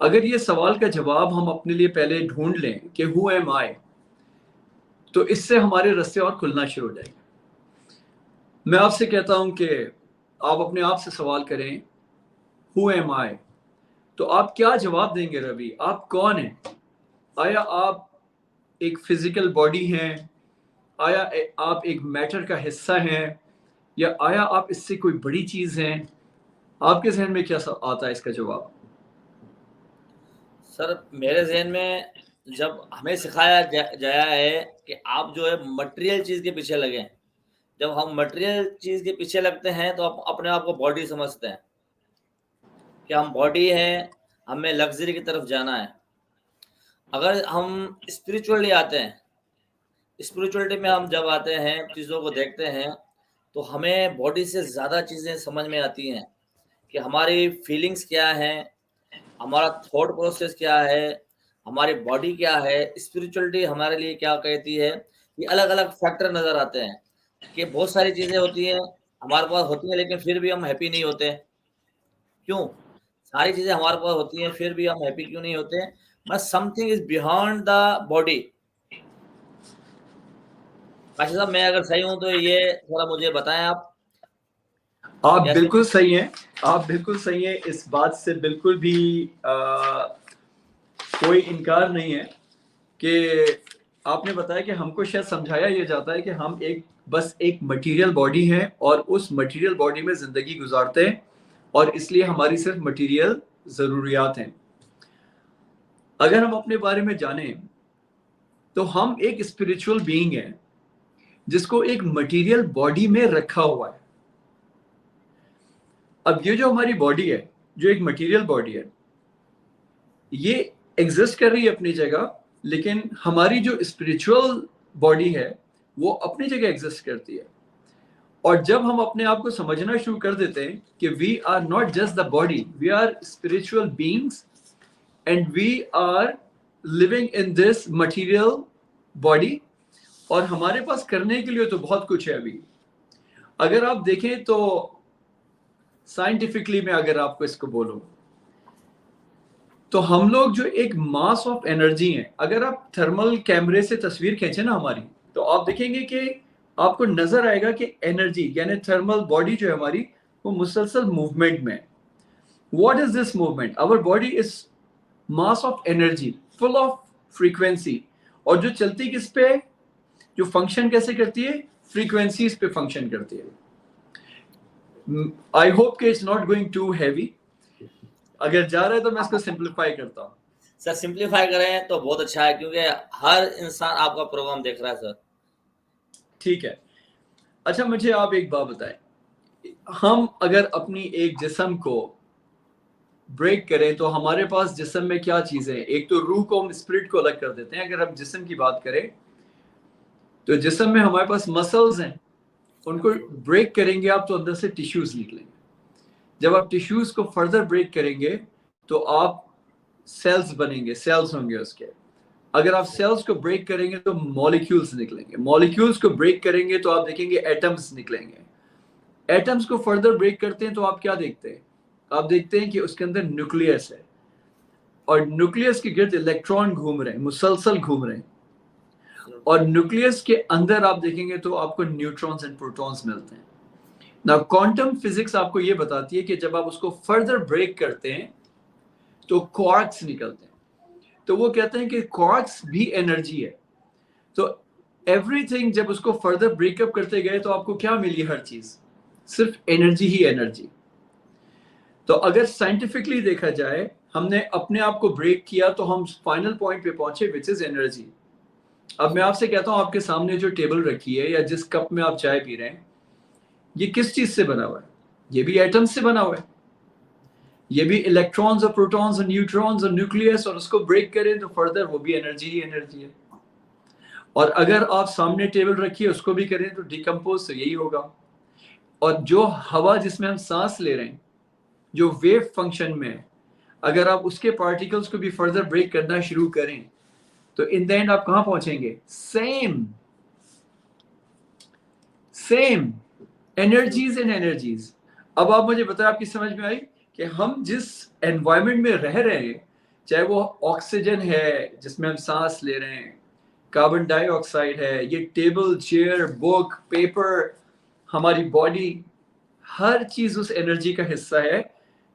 اگر یہ سوال کا جواب ہم اپنے لیے پہلے ڈھونڈ لیں کہ ہو ایم آئی، تو اس سے ہمارے رستے اور کھلنا شروع ہو جائیں گے. میں آپ سے کہتا ہوں کہ آپ اپنے آپ سے سوال کریں ہو ایم آئی، تو آپ کیا جواب دیں گے روی؟ آپ کون ہیں؟ آیا آپ ایک فزیکل باڈی ہیں؟ آیا آپ ایک میٹر کا حصہ ہیں؟ یا آیا آپ اس سے کوئی بڑی چیز ہیں؟ آپ کے ذہن میں کیا آتا ہے اس کا جواب؟ سر میرے ذہن میں جب ہمیں سکھایا جایا ہے کہ آپ جو ہے مٹیریل چیز کے پیچھے لگیں، جب ہم مٹیریل چیز کے پیچھے لگتے ہیں تو اپنے آپ کو باڈی سمجھتے ہیں کہ ہم باڈی ہیں، ہمیں لگژری کی طرف جانا ہے. اگر ہم اسپریچولی آتے ہیں، اسپریچولیٹی میں ہم جب آتے ہیں، چیزوں کو دیکھتے ہیں، تو ہمیں باڈی سے زیادہ چیزیں سمجھ میں آتی ہیں کہ ہماری فیلنگز کیا ہیں، ہمارا تھاٹ پروسیس کیا ہے، ہماری باڈی کیا ہے، اسپریچولیٹی ہمارے لیے کیا کہتی ہے. یہ الگ الگ فیکٹر نظر آتے ہیں کہ بہت ساری چیزیں ہوتی ہیں ہمارے پاس ہوتی ہیں لیکن پھر بھی ہم ہیپی نہیں ہوتے. کیوں؟ ساری چیزیں ہمارے پاس ہوتی ہیں پھر بھی ہم ہیپی کیوں نہیں ہوتے؟ بس some thing is بیہانڈ the body. باشا صاحب میں اگر صحیح ہوں تو یہ تھوڑا مجھے بتائیں آپ. آپ کیسے؟ بالکل صحیح ہیں، آپ بالکل صحیح ہیں، اس بات سے بالکل بھی کوئی انکار نہیں ہے کہ آپ نے بتایا کہ ہم کو شاید سمجھایا یہ جاتا ہے کہ ہم بس ایک مٹیریل باڈی ہیں اور اس مٹیریل باڈی میں زندگی گزارتے ہیں، اور اس لیے ہماری صرف مٹیریل ضروریات ہیں. اگر ہم اپنے بارے میں جانیں تو ہم ایک اسپریچول بینگ ہیں جس کو ایک مٹیریل باڈی میں رکھا ہوا ہے. اب یہ جو ہماری باڈی ہے، جو ایک مٹیریل باڈی ہے، یہ ایگزسٹ کر رہی ہے اپنی جگہ، لیکن ہماری جو اسپریچول باڈی ہے وہ اپنی جگہ ایگزسٹ کرتی ہے. اور جب ہم اپنے آپ کو سمجھنا شروع کر دیتے ہیں کہ we are not just the body, we are spiritual beings and we are living in this material body, اور ہمارے پاس کرنے کے لیے تو بہت کچھ ہے. ابھی اگر آپ دیکھیں تو سائنٹیفکلی میں اگر آپ کو اس کو بولوں تو ہم لوگ جو ایک ماس آف انرجی ہیں، اگر آپ تھرمل کیمرے سے تصویر کھینچیں نا ہماری، تو آپ دیکھیں گے کہ آپ کو نظر آئے گا کہ انرجی یعنی تھرمل باڈی جو ہے ہماری وہ مسلسل موومنٹ میں. What is this movement? Our body is mass of energy full of frequency, اور جو چلتی کس پہ، جو فنکشن کیسے کرتی ہے، فریکوینسیز پہ فنکشن کرتی ہے. آئی ہوپ کہ it's not going to heavy. اگر جا رہا ہے تو میں اس کو سمپلیفائی کرتا ہوں. سر سمپلیفائی کریں تو بہت اچھا ہے کیونکہ ہر انسان آپ کا پروگرام دیکھ رہا ہے سر. ٹھیک ہے. اچھا مجھے آپ ایک بات بتائیں، ہم اگر اپنی ایک جسم کو بریک کریں تو ہمارے پاس جسم میں کیا چیزیں ہیں؟ ایک تو روح کو ہم اسپرٹ کو الگ کر دیتے ہیں. اگر ہم جسم کی بات کریں تو جسم میں ہمارے پاس مسلز ہیں، ان کو بریک کریں گے آپ تو اندر سے ٹیشوز نکلیں گے. جب آپ ٹیشوز کو فردر بریک کریں گے تو آپ سیلز بنیں گے، سیلز ہوں گے اس کے. اگر آپ سیلز کو بریک کریں گے تو مالیکیولز نکلیں گے. مالیکیولز کو بریک کریں گے تو آپ دیکھیں گے ایٹمز نکلیں گے. ایٹمز کو فردر بریک کرتے ہیں تو آپ کیا دیکھتے ہیں؟ آپ دیکھتے ہیں کہ اس کے اندر نیوکلیس ہے، اور نیوکلیس کے گرد الیکٹران گھوم رہے ہیں، مسلسل گھوم رہے ہیں. اور نیوکلیس کے اندر آپ دیکھیں گے تو آپ کو نیوٹرونز اینڈ پروٹونز ملتے ہیں. نا کوانٹم فزکس آپ کو یہ بتاتی ہے کہ جب آپ اس کو فردر بریک کرتے ہیں تو کوارکس نکلتے ہیں. تو وہ کہتے ہیں کہ کوارکس بھی انرجی ہے. تو ایوری تھنگ جب اس کو فردر بریک اپ کرتے گئے تو آپ کو کیا ملی؟ ہر چیز صرف انرجی ہی انرجی. تو اگر سائنٹیفکلی دیکھا جائے، ہم نے اپنے آپ کو بریک کیا تو ہم فائنل پوائنٹ پہ پہنچے وچ از انرجی. اب میں آپ سے کہتا ہوں، آپ کے سامنے جو ٹیبل رکھی ہے یا جس کپ میں آپ چائے پی رہے ہیں، یہ کس چیز سے بنا ہوا ہے؟ یہ بھی ایٹمز سے بنا ہوا ہے. یہ بھی الیکٹرانز اور پروٹونز اور نیوٹرونز اور نیوکلیس، اور اس کو بریک کریں تو فردر وہ بھی انرجی ہی انرجی ہے. اور اگر آپ سامنے ٹیبل رکھیے اس کو بھی کریں تو ڈیکمپوز تو یہی ہوگا. اور جو ہوا جس میں ہم سانس لے رہے ہیں، جو ویو فنکشن میں ہے، اگر آپ اس کے پارٹیکلز کو بھی فردر بریک کرنا شروع کریں تو ان دا اینڈ آپ کہاں پہنچیں گے؟ Same energies and energies. اب آپ مجھے بتائیں، آپ کی سمجھ میں آئی کہ ہم جس انوائرمنٹ میں رہ رہے ہیں چاہے وہ آکسیجن ہے جس میں ہم سانس لے رہے ہیں، کاربن ڈائی آکسائڈ ہے، یہ ٹیبل، چیئر، بک، پیپر، ہماری باڈی، ہر چیز اس انرجی کا حصہ ہے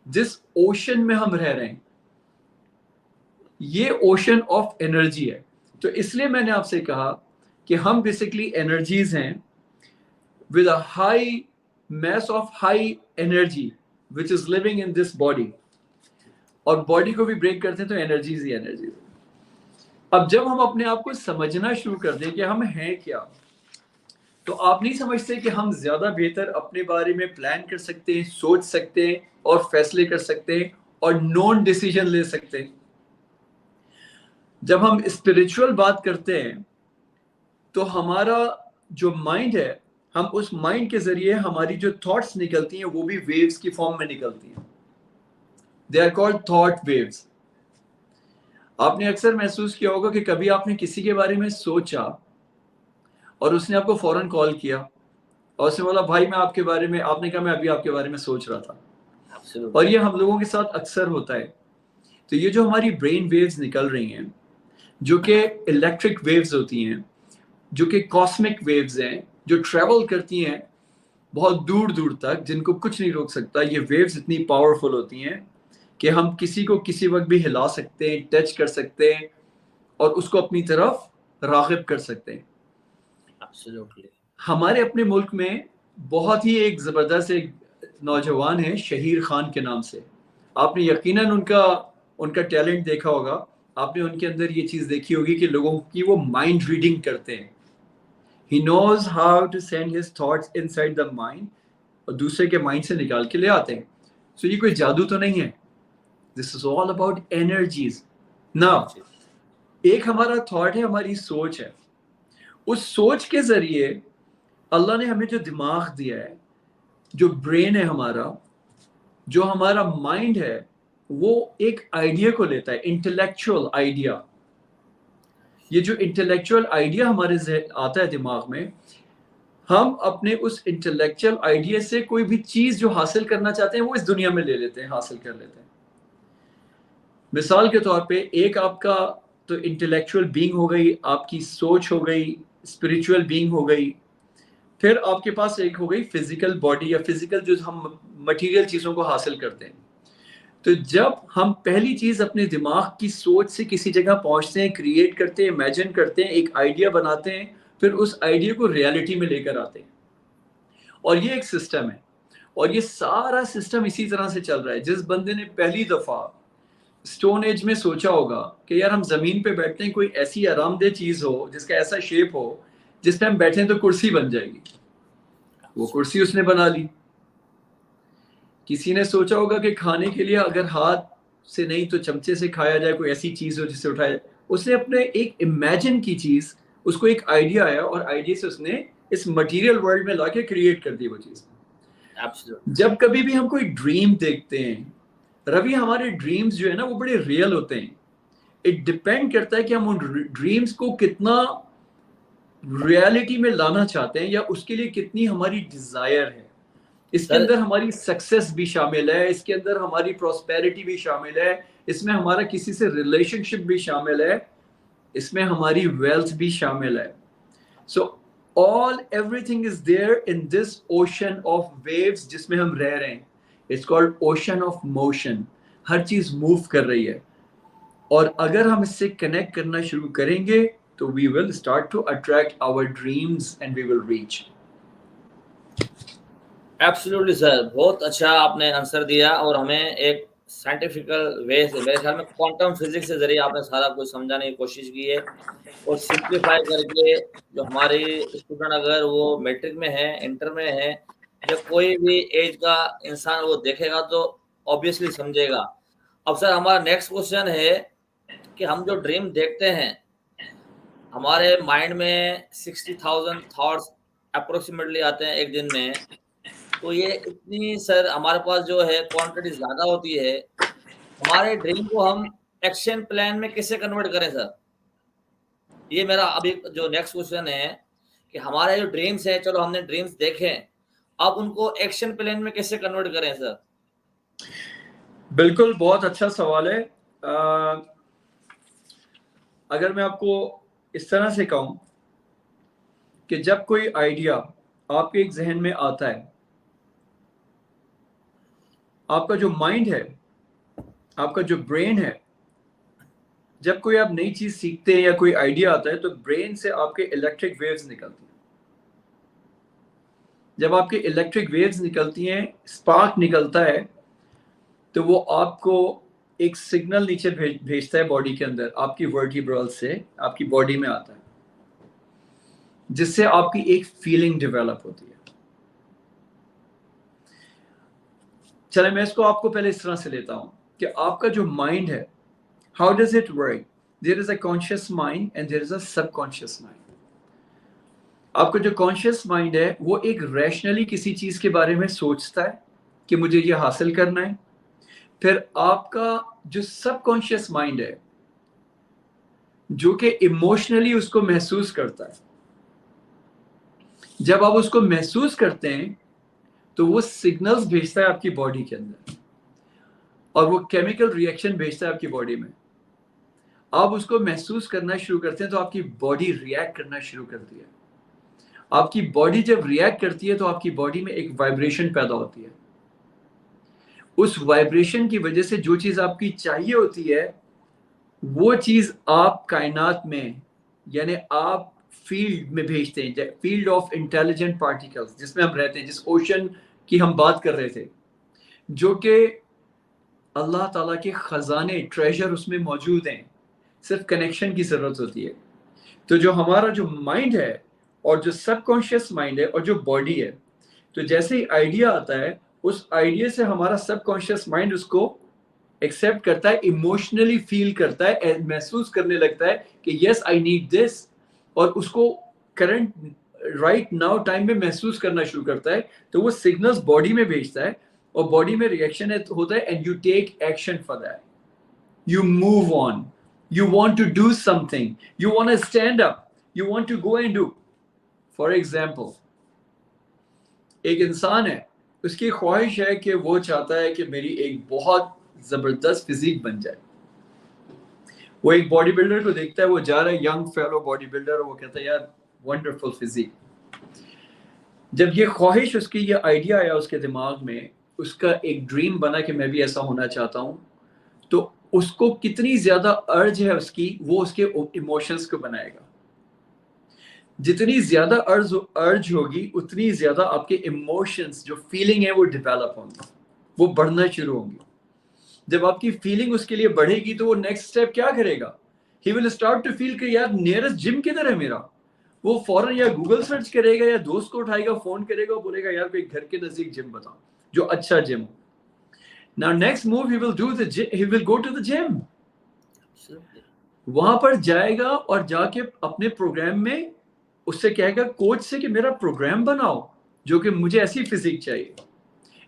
جس اوشن میں ہم رہ رہے ہیں. یہ اوشن آف انرجی ہے. تو اس لیے میں نے آپ سے کہا کہ ہم بیسکلی انرجیز ہیں with a high mass of high energy which is living in this body. اور باڈی کو بھی بریک کرتے ہیں تو انرجیز ہی انرجیز. اب جب ہم اپنے آپ کو سمجھنا شروع کر دیں کہ ہم ہیں کیا، تو آپ نہیں سمجھتے کہ ہم زیادہ بہتر اپنے بارے میں پلان کر سکتے ہیں، سوچ سکتے ہیں اور فیصلے کر سکتے ہیں اور نون ڈیسیجن لے سکتے ہیں. جب ہم اسپرچول بات کرتے ہیں تو ہمارا جو مائنڈ ہے، ہم اس مائنڈ کے ذریعے ہماری جو تھاٹس نکلتی ہیں وہ بھی ویوز کی فارم میں نکلتی ہیں. They are called thought waves. آپ نے اکثر محسوس کیا ہوگا کہ کبھی آپ نے کسی کے بارے میں سوچا اور اس نے آپ کو فوراً کال کیا اور اس نے بولا بھائی میں آپ کے بارے میں، آپ نے کہا میں ابھی آپ کے بارے میں سوچ رہا تھا. اور یہ ہم لوگوں کے ساتھ اکثر ہوتا ہے. تو یہ جو ہماری برین ویوز نکل رہی ہیں جو کہ الیکٹرک ویوز ہوتی ہیں، جو کہ کاسمک ویوز ہیں، جو ٹریول کرتی ہیں بہت دور دور تک، جن کو کچھ نہیں روک سکتا. یہ ویوز اتنی پاورفل ہوتی ہیں کہ ہم کسی کو کسی وقت بھی ہلا سکتے ہیں، ٹچ کر سکتے ہیں اور اس کو اپنی طرف راغب کر سکتے ہیں. Absolutely. ہمارے اپنے ملک میں بہت ہی ایک زبردست ایک نوجوان ہے شہیر خان کے نام سے. آپ نے یقیناً ان کا ٹیلنٹ دیکھا ہوگا. آپ نے ان کے اندر یہ چیز دیکھی ہوگی کہ لوگوں کی وہ مائنڈ ریڈنگ کرتے ہیں. He knows how to send his thoughts inside the mind اور دوسرے کے مائنڈ سے نکال کے لے آتے ہیں. So یہ کوئی جادو تو نہیں ہے. This is all about energies. Now, ایک ہمارا تھاٹ ہے، ہماری سوچ ہے. اس سوچ کے ذریعے اللہ نے ہمیں جو دماغ دیا ہے، جو برین ہے ہمارا، جو ہمارا مائنڈ ہے، وہ ایک آئیڈیا کو لیتا ہے، انٹلیکچوئل آئیڈیا. یہ جو انٹلیکچوئل آئیڈیا ہمارے آتا ہے دماغ میں، ہم اپنے اس انٹلیکچوئل آئیڈیا سے کوئی بھی چیز جو حاصل کرنا چاہتے ہیں وہ اس دنیا میں لے لیتے ہیں، حاصل کر لیتے ہیں. مثال کے طور پہ ایک آپ کا تو انٹلیکچوئل بینگ ہو گئی، آپ کی سوچ ہو گئی، اسپرچوئل بینگ ہو گئی. پھر آپ کے پاس ایک ہو گئی فزیکل باڈی یا فزیکل جو ہم مٹیریل چیزوں کو حاصل کرتے ہیں. تو جب ہم پہلی چیز اپنے دماغ کی سوچ سے کسی جگہ پہنچتے ہیں، کریٹ کرتے ہیں، امیجن کرتے ہیں، ایک آئیڈیا بناتے ہیں، پھر اس آئیڈیا کو ریالٹی میں لے کر آتے ہیں. اور یہ ایک سسٹم ہے اور یہ سارا سسٹم اسی طرح سے چل رہا ہے. جس بندے نے پہلی دفعہ اسٹون ایج میں سوچا ہوگا کہ یار ہم زمین پہ بیٹھتے ہیں، کوئی ایسی آرام دہ چیز ہو جس کا ایسا شیپ ہو جس پہ ہم بیٹھیں تو کرسی بن جائے گی، وہ کرسی اس نے بنا لی. کسی نے سوچا ہوگا کہ کھانے کے لیے اگر ہاتھ سے نہیں تو چمچے سے کھایا جائے، کوئی ایسی چیز ہو جس سے اٹھایا جائے. اس نے اپنے ایک امیجن کی چیز، اس کو ایک آئیڈیا آیا اور آئیڈیا سے اس نے اس مٹیریل ورلڈ میں لا کے کریٹ کر دی وہ چیز. جب کبھی بھی ہم کوئی ڈریم دیکھتے ہیں روی، ہمارے ڈریمز جو ہے نا وہ بڑے ریئل ہوتے ہیں. اٹ ڈپینڈ کرتا ہے کہ ہم ان ڈریمز کو کتنا ریالٹی میں لانا چاہتے ہیں یا اس کے لیے کتنی ہماری ڈیزائر ہے. اس کے اندر ہماری سکسیس بھی شامل ہے، اس کے اندر ہماری پراسپیرٹی بھی شامل ہے، اس میں ہمارا کسی سے ریلیشن شپ بھی شامل ہے، اس میں ہماری ویلتھ بھی شامل ہے. سو everything is there in this ocean of waves جس میں ہم رہ رہے ہیں. It's called ocean of motion. ہر چیز موو کر رہی ہے اور اگر ہم اس سے کنیکٹ کرنا شروع کریں گے تو we will start to attract our dreams and we will reach. Absolutely sir, بہت اچھا آپ نے آنسر دیا اور ہمیں ایک سائنٹیفیکل وے سے، میرے خیال میں کوانٹم فزکس کے ذریعے آپ نے سارا کچھ سمجھانے کی کوشش کی ہے اور سمپلیفائی کر کے جو ہماری اسٹوڈنٹ اگر وہ میٹرک میں ہے، انٹر میں ہے یا کوئی بھی ایج کا انسان وہ دیکھے گا تو آبویسلی سمجھے گا. اب سر ہمارا نیکسٹ کوشچن ہے کہ ہم جو ڈریم دیکھتے ہیں، ہمارے مائنڈ میں 60,000 تھاٹس اپروکسیمیٹلی آتے ہیں ایک دن میں. تو یہ اتنی سر ہمارے پاس جو ہے کوانٹٹی زیادہ ہوتی ہے، ہمارے ڈریم کو ہم ایکشن پلان میں کیسے کنورٹ کریں سر؟ یہ میرا ابھی جو نیکسٹ کوشچن ہے کہ ہمارے جو ڈریمز ہیں، چلو ہم نے ڈریمز دیکھے، اب ان کو ایکشن پلان میں کیسے کنورٹ کریں سر؟ بالکل، بہت اچھا سوال ہے. اگر میں آپ کو اس طرح سے کہوں کہ جب کوئی آئیڈیا آپ کے ایک ذہن میں آتا ہے، آپ کا جو مائنڈ ہے، آپ کا جو برین ہے، جب کوئی آپ نئی چیز سیکھتے ہیں یا کوئی آئیڈیا آتا ہے تو برین سے آپ کے الیکٹرک ویوز نکلتی ہیں. جب آپ کے الیکٹرک ویوز نکلتی ہیں، اسپارک نکلتا ہے، تو وہ آپ کو ایک سگنل نیچے بھیجتا ہے باڈی کے اندر، آپ کی ورٹیبرل سے آپ کی باڈی میں آتا ہے، جس سے آپ کی ایک فیلنگ ڈیولپ ہوتی ہے. چلے میں اس کو آپ کو پہلے اس طرح سے لیتا ہوں کہ آپ کا جو مائنڈ ہے، how does it work? There is a conscious mind and there is a sub conscious mind. آپ کا جو کانشیس مائنڈ ہے وہ ایک ریشنلی کسی چیز کے بارے میں سوچتا ہے کہ مجھے یہ حاصل کرنا ہے. پھر آپ کا جو سب کانشیس مائنڈ ہے جو کہ ایموشنلی اس کو محسوس کرتا ہے، جب آپ اس کو محسوس کرتے ہیں تو وہ سگنلز بھیجتا ہے آپ کی باڈی کے اندر، اور وہ کیمیکل ریئیکشن بھیجتا ہے آپ کی باڈی میں. آپ اس کو محسوس کرنا شروع کرتے ہیں تو آپ کی باڈی ریئیکٹ کرنا شروع کرتی ہے. آپ کی باڈی جب ریئیکٹ کرتی ہے تو آپ کی باڈی میں ایک وائبریشن پیدا ہوتی ہے. اس وائبریشن کی وجہ سے جو چیز آپ کی چاہیے ہوتی ہے وہ چیز آپ کائنات میں، یعنی آپ فیلڈ میں بھیجتے ہیں، فیلڈ آف انٹیلیجنٹ پارٹیکلز جس میں ہم رہتے ہیں، جس اوشن کی ہم بات کر رہے تھے، جو کہ اللہ تعالیٰ کے خزانے، ٹریجر اس میں موجود ہیں، صرف کنیکشن کی ضرورت ہوتی ہے. تو جو ہمارا جو مائنڈ ہے اور جو سب کانشیس مائنڈ ہے اور جو باڈی ہے، تو جیسے ہی آئیڈیا آتا ہے اس آئیڈیا سے ہمارا سب کانشیس مائنڈ اس کو ایکسیپٹ کرتا ہے، ایموشنلی فیل کرتا ہے، محسوس کرنے لگتا ہے کہ یس آئی نیڈ دس، اور اس کو کرنٹ رائٹ ناؤ ٹائم میں محسوس کرنا شروع کرتا ہے. تو وہ سگنلز باڈی میں بھیجتا ہے اور باڈی میں ریئیکشن ہوتا ہے and you take action for that. You move on, you want to do something, you want to stand up, you want to go and do. For example, ایک انسان ہے، اس کی خواہش ہے کہ وہ چاہتا ہے کہ میری ایک بہت زبردست فزیک بن جائے. وہ ایک باڈی بلڈر کو دیکھتا ہے، وہ جا رہا ہے، ینگ فیلو باڈی بلڈر، وہ کہتا ہے یار ونڈرفل فزیک. جب یہ خواہش، اس کی یہ آئیڈیا آیا اس کے دماغ میں، اس کا ایک ڈریم بنا کہ میں بھی ایسا ہونا چاہتا ہوں، تو اس کو کتنی زیادہ ارج ہے اس کی، وہ اس کے ایموشنز کو بنائے گا. جتنی زیادہ ارج ہوگی اتنی زیادہ آپ کے ایموشنز، جو فیلنگ ہے، وہ ڈیولپ ہوں گی، وہ بڑھنا شروع ہوں گی. جب آپ کی فیلنگ اس کے لیے بڑھے گی تو وہ نیکسٹ اسٹیپ کیا کرے گا؟ ہی ول اسٹارٹ ٹو فیل کہ یار نیئرسٹ جم کدھر ہے میرا. وہ فوراً یا گوگل سرچ کرے گا یا دوست کو اٹھائے گا، فون کرے گا، بولے گا یار کوئی گھر کے نزدیک جم بتا جو اچھا جم ہو. Now next move he will do he will go to the gym. وہاں پر جائے گا اور جا کے اپنے پروگرام میں اس سے کہے گا کوچ سے کہ میرا پروگرام بناؤ جو کہ مجھے ایسی فزیک چاہیے.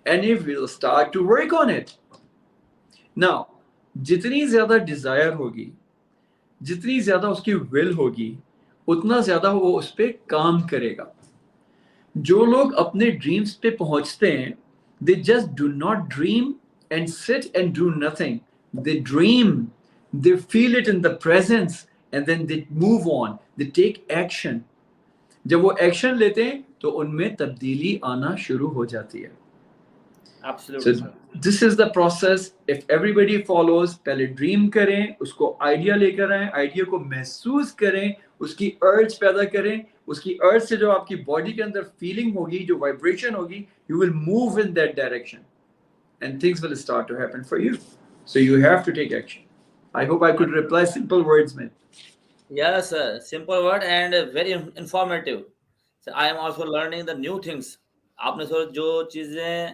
And he will start to work on it. Now جتنی زیادہ ڈیزائر ہوگی، جتنی زیادہ اس کی ول ہوگی، اتنا زیادہ وہ اس پہ کام کرے گا. جو لوگ اپنے ڈریمز پہ پہنچتے ہیں، they just do not dream and sit and do nothing. They dream, they feel it in the presence, and then they move on, they take action. جب وہ ایکشن لیتے ہیں تو ان میں تبدیلی آنا شروع ہو جاتی ہے. Absolutely. So this is the process. If everybody follows, پہلے ڈریم کریں، اس کو آئیڈیا لے کر آئیں، آئیڈیا کو محسوس کریں، اس کی ارج پیدا کریں، اس کی ارج سے جو آپ کی باڈی کے اندر فیلنگ ہوگی، جو وائبریشن ہوگی، you will move in that direction and things will start to happen for you. So you have to take action. I hope I could reply simple words, man. Yes, simple word and very informative. So I am also learning the new things. آپ نے جو چیزیں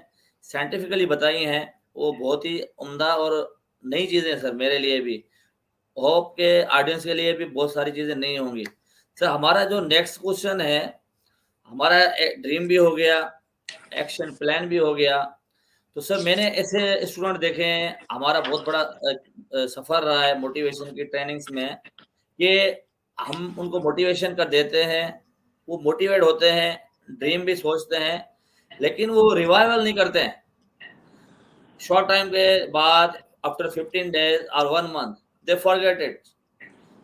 scientifically بتائی ہیں وہ بہت ہی عمدہ اور نئی چیزیں سر میرے لیے بھی، ہوپ کے آڈینس کے لیے بھی بہت ساری چیزیں نہیں ہوں گی. سر ہمارا جو نیکسٹ کوشچن ہے، ہمارا ڈریم بھی ہو گیا، ایکشن پلان بھی ہو گیا. تو سر میں نے ایسے اسٹوڈنٹ دیکھے ہیں، ہمارا بہت بڑا سفر رہا ہے موٹیویشن کی ٹریننگز میں، کہ ہم ان کو موٹیویشن کر دیتے ہیں، وہ موٹیویٹ ہوتے ہیں، ڈریم بھی سوچتے ہیں، لیکن وہ ریوائول نہیں کرتے ہیں. شارٹ ٹائم کے بعد after 15 days or 1 month they forget it.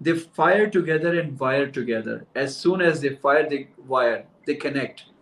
they fire together and wire together. As soon as they fire, they wire, they connect.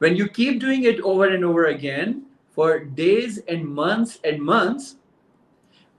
When you keep doing it over and over again for days and months,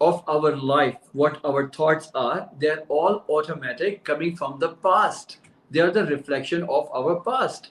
of our life, what our thoughts are, they are all automatic, coming from the past. They are the reflection of our past.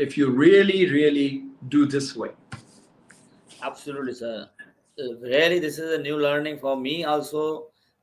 if you really do this way. Absolutely sir, really this is a new learning for me also,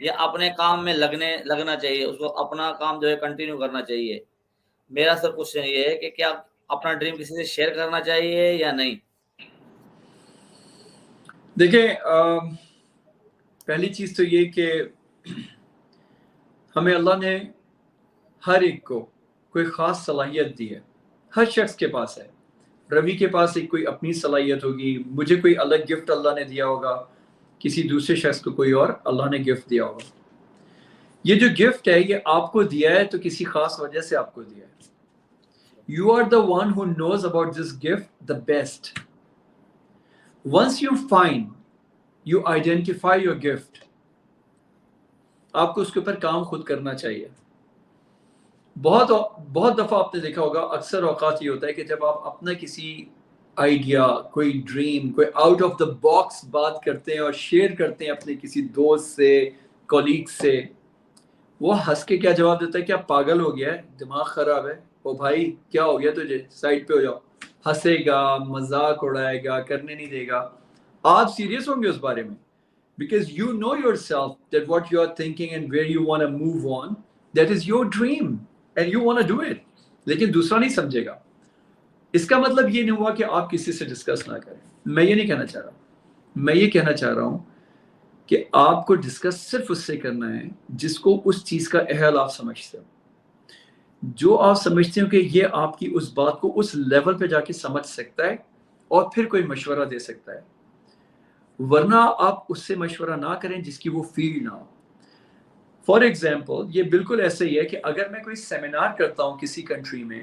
یا اپنے کام میں لگنا چاہیے, اس کو اپنا کام جو ہے continue کرنا چاہیے. میرا سر کوشچن یہ ہے کہ کیا اپنا ڈریم کسی سے شیئر کرنا چاہیے یا نہیں؟ دیکھیں پہلی چیز تو یہ کہ ہمیں اللہ نے ہر ایک کو کوئی خاص صلاحیت دی ہے, ہر شخص کے پاس ہے. روی کے پاس ایک کوئی اپنی صلاحیت ہوگی, مجھے کوئی الگ گفٹ اللہ نے دیا ہوگا, کسی دوسرے شخص کو کوئی اور اللہ نے گفٹ دیا ہوگا. یہ جو گفٹ ہے یہ آپ کو دیا ہے تو کسی خاص وجہ سے آپ کو دیا ہے. You are the one who knows about this gift the best. Once you find, you identify your gift. آپ کو اس کے اوپر کام خود کرنا چاہیے. بہت دفعہ آپ نے دیکھا ہوگا, اکثر اوقات یہ ہوتا ہے کہ جب آپ اپنا کسی آئیڈیا, کوئی ڈریم, کوئی آؤٹ آف دا باکس بات کرتے ہیں اور شیئر کرتے ہیں اپنے کسی دوست سے, کولیگ سے, وہ ہنس کے کیا جواب دیتا ہے, کیا پاگل ہو گیا ہے, دماغ خراب ہے, او بھائی کیا ہو گیا تجھے, سائڈ پہ ہو جاؤ. ہنسے گا, مذاق اڑائے گا, کرنے نہیں دے گا. آپ سیریس ہوں گے اس بارے میں, because you know yourself that what you are thinking and where you want to move on, that is your dream and you want to do it. لیکن دوسرا نہیں سمجھے گا. اس کا مطلب یہ نہیں ہوا کہ آپ کسی سے ڈسکس نہ کریں. میں یہ نہیں کہنا چاہ رہا. میں یہ کہنا چاہ رہا ہوں کہ آپ کو ڈسکس صرف اس سے کرنا ہے جس کو اس چیز کا اہل آپ سمجھتے ہو, جو آپ سمجھتے ہو کہ یہ آپ کی اس بات کو اس لیول پہ جا کے سمجھ سکتا ہے اور پھر کوئی مشورہ دے سکتا ہے. ورنہ آپ اس سے مشورہ نہ کریں جس کی وہ فیل نہ ہو. فار ایگزامپل, یہ بالکل ایسے ہی ہے کہ اگر میں کوئی سیمینار کرتا ہوں کسی کنٹری میں,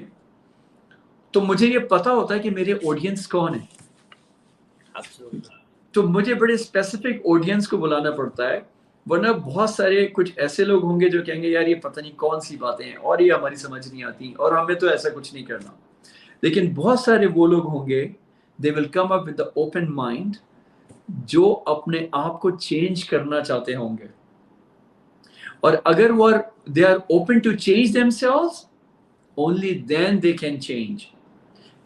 تو مجھے یہ پتا ہوتا ہے کہ میرے آڈینس کون ہیں, تو مجھے بڑے اسپیسیفک آڈینس کو بلانا پڑتا ہے. ورنہ بہت سارے کچھ ایسے لوگ ہوں گے جو کہیں گے یار یہ پتہ نہیں کون سی باتیں ہیں اور یہ ہماری سمجھ نہیں آتی اور ہمیں تو ایسا کچھ نہیں کرنا. لیکن بہت سارے وہ لوگ ہوں گے, they will come up with the open mind, جو اپنے آپ کو چینج کرنا چاہتے ہوں گے. اور اگر وہ they are open to change themselves, only then they can change.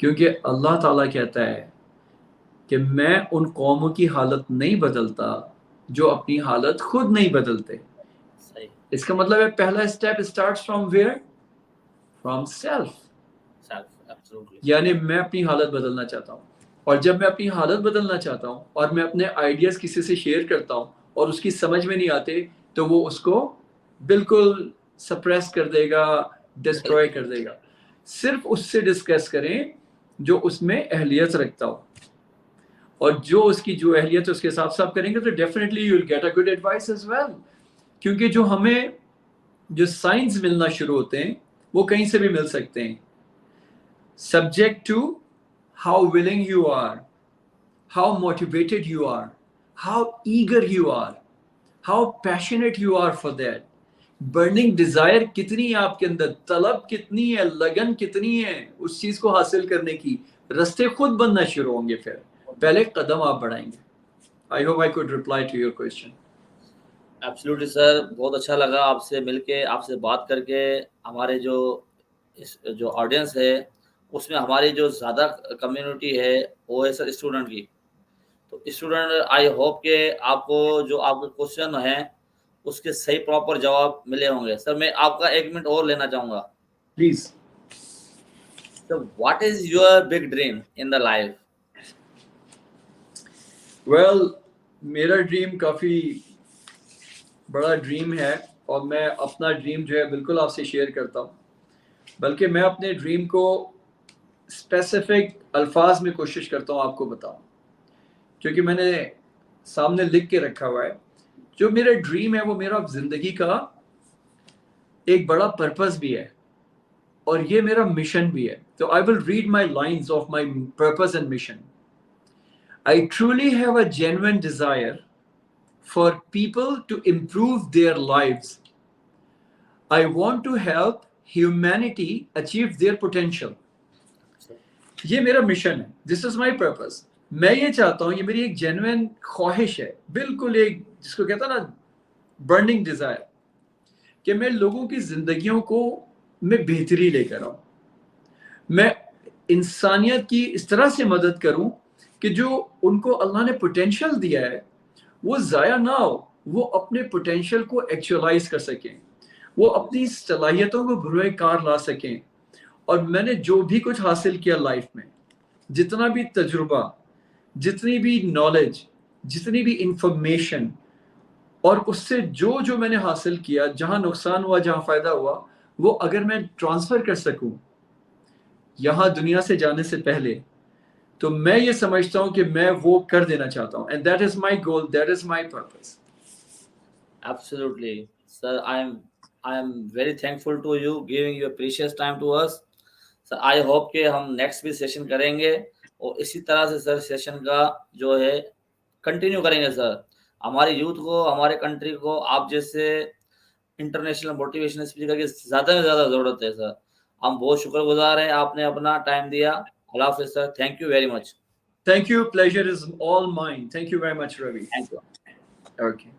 کیونکہ اللہ تعالیٰ کہتا ہے کہ میں ان قوموں کی حالت نہیں بدلتا جو اپنی حالت خود نہیں بدلتے. اس کا مطلب ہے پہلا step starts from where, from self. یعنی میں اپنی حالت بدلنا چاہتا ہوں, اور جب میں اپنی حالت بدلنا چاہتا ہوں اور میں اپنے آئیڈیاز کسی سے شیئر کرتا ہوں اور اس کی سمجھ میں نہیں آتے, تو وہ اس کو بالکل سپریس کر دے گا, ڈسٹروائے کر دے گا. صرف اس سے ڈسکس کریں جو اس میں اہلیت رکھتا ہو, اور جو اس کی جو اہلیت ہے اس کے حساب سے آپ کریں گے تو definitely you will get a good advice as well. کیونکہ جو ہمیں جو سائنس ملنا شروع ہوتے ہیں وہ کہیں سے بھی مل سکتے ہیں, subject to how willing you are, how motivated you are, how eager you are, how passionate you are for that. burning desire کتنی ہے آپ کے اندر, طلب کتنی ہے, لگن کتنی ہے اس چیز کو حاصل کرنے کی. رستے خود بننا شروع ہوں گے, پھر پہلے قدم آپ بڑھائیں گے. I hope I could reply to your question. Absolutely sir, بہت اچھا لگا آپ سے مل کے, آپ سے بات کر کے. ہمارے جو آڈینس ہے اس میں ہماری جو زیادہ کمیونٹی ہے وہ ہے سر اسٹوڈنٹ کی. تو اسٹوڈنٹ آئی ہوپ کہ آپ کو جو آپ کے کوشچن ہیں اس کے صحیح پراپر جواب ملے ہوں گے. سر میں آپ کا 1 منٹ اور لینا چاہوں گا please. Sir, what is your big dream in the life? Well, میرا ڈریم کافی بڑا ڈریم ہے, اور میں اپنا ڈریم جو ہے بالکل آپ سے شیئر کرتا ہوں. بلکہ میں اپنے ڈریم کو اسپیسیفک الفاظ میں کوشش کرتا ہوں آپ کو بتاؤں, کیونکہ میں نے سامنے لکھ کے رکھا ہوا ہے. جو میرا ڈریم ہے وہ میرا زندگی کا ایک بڑا پرپس بھی ہے, اور یہ میرا مشن بھی ہے. تو I will read my lines of my purpose and mission. I truly have a genuine desire for people to improve their lives. I want to help humanity achieve their potential. یہ میرا mission ہے. This is my purpose. میں یہ چاہتا ہوں, یہ میری ایک جینوئن خواہش ہے, بالکل ایک جس کو کہتا نا برننگ ڈیزائر, کہ میں لوگوں کی زندگیوں کو میں بہتری لے کر آؤں. میں انسانیت کی اس طرح سے مدد کروں کہ جو ان کو اللہ نے پوٹینشیل دیا ہے وہ ضائع نہ ہو, وہ اپنے پوٹینشیل کو ایکچولائز کر سکیں, وہ اپنی صلاحیتوں کو بروئے کار لا سکیں. اور میں نے جو بھی کچھ حاصل کیا لائف میں, جتنا بھی تجربہ, جتنی بھی نالج, جتنی بھی انفارمیشن, اور اس سے جو میں نے حاصل کیا, جہاں نقصان ہوا جہاں فائدہ ہوا, وہ اگر میں ٹرانسفر کر سکوں یہاں دنیا سے جانے سے پہلے, تو میں یہ سمجھتا ہوں کہ میں وہ کر دینا چاہتا ہوں. And that is my goal, that is my purpose. Absolutely, sir. I am very thankful to you giving your precious time to us. Sir, I hope کہ ہم نیکسٹ بھی سیشن کریں گے اور اسی طرح سے سر سیشن کا جو ہے کنٹینیو کریں گے. سر ہماری یوتھ کو, ہمارے کنٹری کو آپ جیسے انٹرنیشنل موٹیویشن اسپیکر کی زیادہ سے زیادہ ضرورت ہے. سر ہم بہت شکر گزار ہیں, آپ نے اپنا ٹائم دیا. اللہ حافظ sir, thank you very much. Thank you, pleasure is all mine. Thank you very much, Ravi. Thank you. Okay.